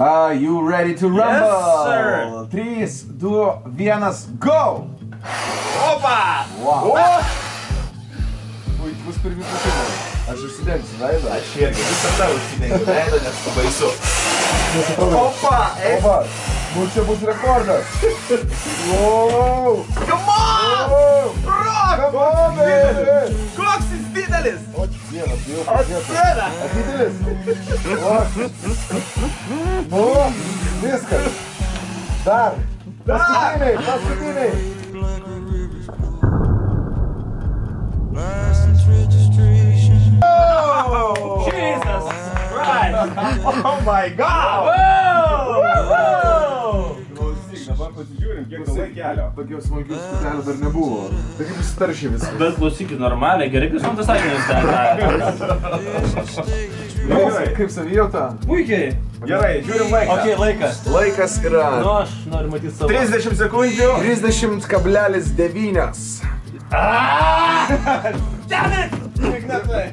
Are you ready to rumble? Yes, sir. 3, 2, 1, go! Opa! Wow. Ui, bus pirmi putimai. Aš užsidengsiu veidą. Aš irgi visada užsidengiu veidą, nes baisu. Opa! Opa! Nu čia bus rekordas. Wow! Come on! Rock! Come on, baby! Koks jis didelis! O, Dievas, jau O, pasiektas. dieve! Didelis. Nu, viskas. Dar. Paskutiniai, paskutiniai. Oh! Jesus Christ! Oh my God! Klausyk, dabar pasižiūrim, kiek tau kelio. Tokių smagių skutelių dar nebuvo. Tai kaip sutaršė viską. Bet klausykit, normaliai, gerai, kad man tas sakinys dar. Kaip savijauta? Puikiai. Gerai, žiūrim laiką. Ok, laikas. Laikas yra Nu, aš noriu matyti savo. 30 sekundžių. 30,9. Damn it! Tik ne tai.